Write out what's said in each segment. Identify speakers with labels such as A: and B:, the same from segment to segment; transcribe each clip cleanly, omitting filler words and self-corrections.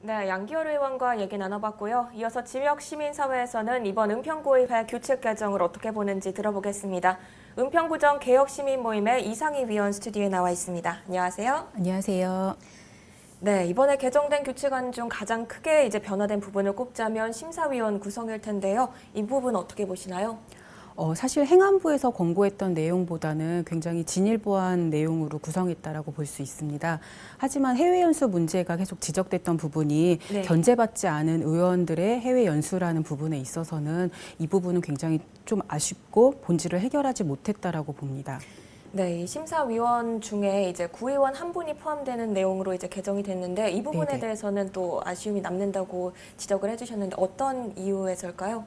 A: 네, 양기열 의원과 얘기 나눠봤고요. 이어서 지역 시민사회에서는 이번 은평구의회 규칙 개정을 어떻게 보는지 들어보겠습니다. 은평구정 개혁시민모임의 이상희 위원 스튜디오에 나와 있습니다. 안녕하세요.
B: 안녕하세요.
A: 네, 이번에 개정된 규칙안 중 가장 크게 변화된 부분을 꼽자면 심사위원 구성일 텐데요. 이 부분 어떻게 보시나요?
B: 사실 행안부에서 권고했던 내용보다는 굉장히 진일보한 내용으로 구성했다라고 볼 수 있습니다. 하지만 해외 연수 문제가 계속 지적됐던 부분이
A: 네.
B: 견제받지 않은 의원들의 해외 연수라는 부분에 있어서는 이 부분은 굉장히 좀 아쉽고 본질을 해결하지 못했다라고 봅니다.
A: 네, 이 심사위원 중에 구의원 한 분이 포함되는 내용으로 개정이 됐는데 이 부분에
B: 네네.
A: 대해서는 또 아쉬움이 남는다고 지적을 해주셨는데 어떤 이유에서일까요?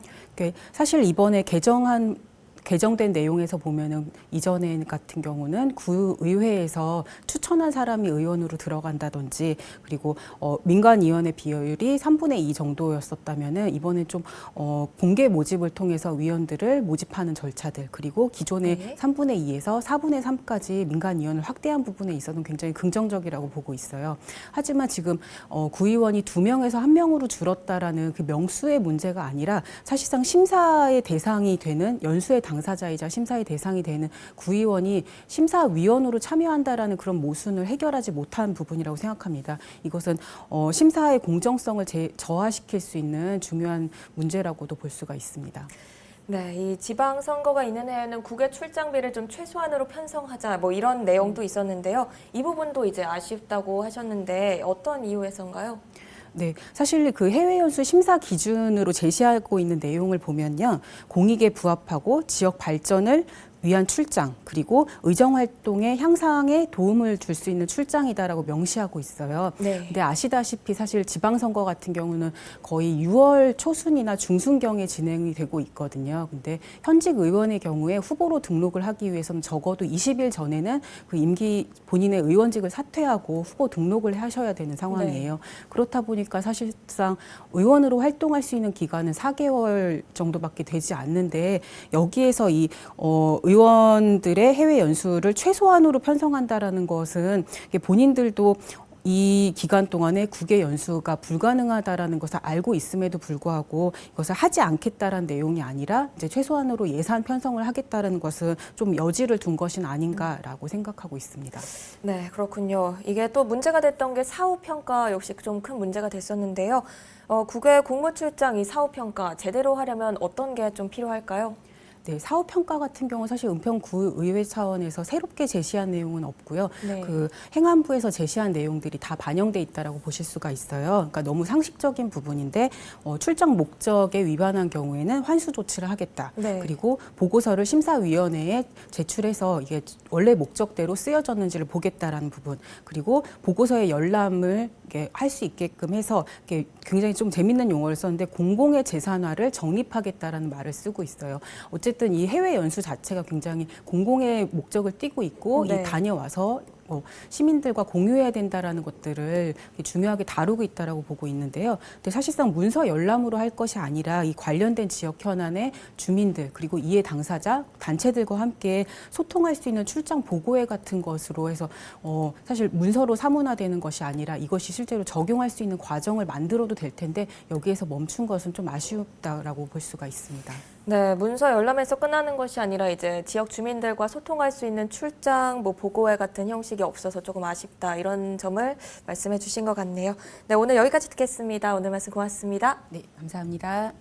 B: 사실 이번에 개정된 내용에서 보면은 이전에 같은 경우는 구의회에서 추천한 사람이 의원으로 들어간다든지 그리고 민간위원회 비율이 3분의 2 정도였었다면은 이번에 좀 공개 모집을 통해서 위원들을 모집하는 절차들 그리고 기존의
A: 네.
B: 3분의 2에서 4분의 3까지 민간위원을 확대한 부분에 있어서는 굉장히 긍정적이라고 보고 있어요. 하지만 지금 구의원이 2명에서 1명으로 줄었다라는 그 명수의 문제가 아니라 사실상 심사의 대상이 되는 연수의 당사자이자 심사의 대상이 되는 구의원이 심사위원으로 참여한다라는 그런 모순을 해결하지 못한 부분이라고 생각합니다. 이것은 심사의 공정성을 저하시킬 수 있는 중요한 문제라고도 볼 수가 있습니다.
A: 네, 이 지방선거가 있는 해에는 국외 출장비를 좀 최소한으로 편성하자 이런 내용도 있었는데요. 이 부분도 아쉽다고 하셨는데 어떤 이유에서인가요?
B: 네, 사실 그 해외 연수 심사 기준으로 제시하고 있는 내용을 보면요. 공익에 부합하고 지역 발전을 위한 출장 그리고 의정 활동의 향상에 도움을 줄 수 있는 출장이다라고 명시하고 있어요.
A: 네.
B: 근데 아시다시피 사실 지방선거 같은 경우는 거의 6월 초순이나 중순경에 진행이 되고 있거든요. 근데 현직 의원의 경우에 후보로 등록을 하기 위해서는 적어도 20일 전에는 그 임기 본인의 의원직을 사퇴하고 후보 등록을 하셔야 되는 상황이에요.
A: 네.
B: 그렇다 보니까 사실상 의원으로 활동할 수 있는 기간은 4개월 정도밖에 되지 않는데 여기에서 이 의원들의 해외 연수를 최소한으로 편성한다라는 것은 본인들도 이 기간 동안에 국외 연수가 불가능하다라는 것을 알고 있음에도 불구하고 이것을 하지 않겠다라는 내용이 아니라 이제 최소한으로 예산 편성을 하겠다라는 것은 좀 여지를 둔 것은 아닌가라고 생각하고 있습니다.
A: 네, 그렇군요. 이게 또 문제가 됐던 게 사후평가 역시 좀 큰 문제가 됐었는데요. 국외 공무출장 이 사후평가 제대로 하려면 어떤 게 좀 필요할까요?
B: 네, 사후평가 같은 경우는 사실 은평구의회 차원에서 새롭게 제시한 내용은 없고요.
A: 네.
B: 그 행안부에서 제시한 내용들이 다 반영돼 있다라고 보실 수가 있어요. 그러니까 너무 상식적인 부분인데 출장 목적에 위반한 경우에는 환수 조치를 하겠다.
A: 네.
B: 그리고 보고서를 심사위원회에 제출해서 이게 원래 목적대로 쓰여졌는지를 보겠다라는 부분. 그리고 보고서의 열람을 할 수 있게끔 해서 굉장히 좀 재밌는 용어를 썼는데 공공의 재산화를 정립하겠다라는 말을 쓰고 있어요. 어쨌든 이 해외 연수 자체가 굉장히 공공의 목적을 띠고 있고
A: 네.
B: 이 다녀와서 시민들과 공유해야 된다라는 것들을 중요하게 다루고 있다라고 보고 있는데요. 근데 사실상 문서 열람으로 할 것이 아니라 이 관련된 지역 현안의 주민들 그리고 이해 당사자 단체들과 함께 소통할 수 있는 출장 보고회 같은 것으로 해서 사실 문서로 사문화되는 것이 아니라 이것이 실제로 적용할 수 있는 과정을 만들어도 될 텐데 여기에서 멈춘 것은 좀 아쉽다라고 볼 수가 있습니다.
A: 네, 문서 열람에서 끝나는 것이 아니라 지역 주민들과 소통할 수 있는 출장, 보고회 같은 형식이 없어서 조금 아쉽다 이런 점을 말씀해 주신 것 같네요. 네, 오늘 여기까지 듣겠습니다. 오늘 말씀 고맙습니다.
B: 네, 감사합니다.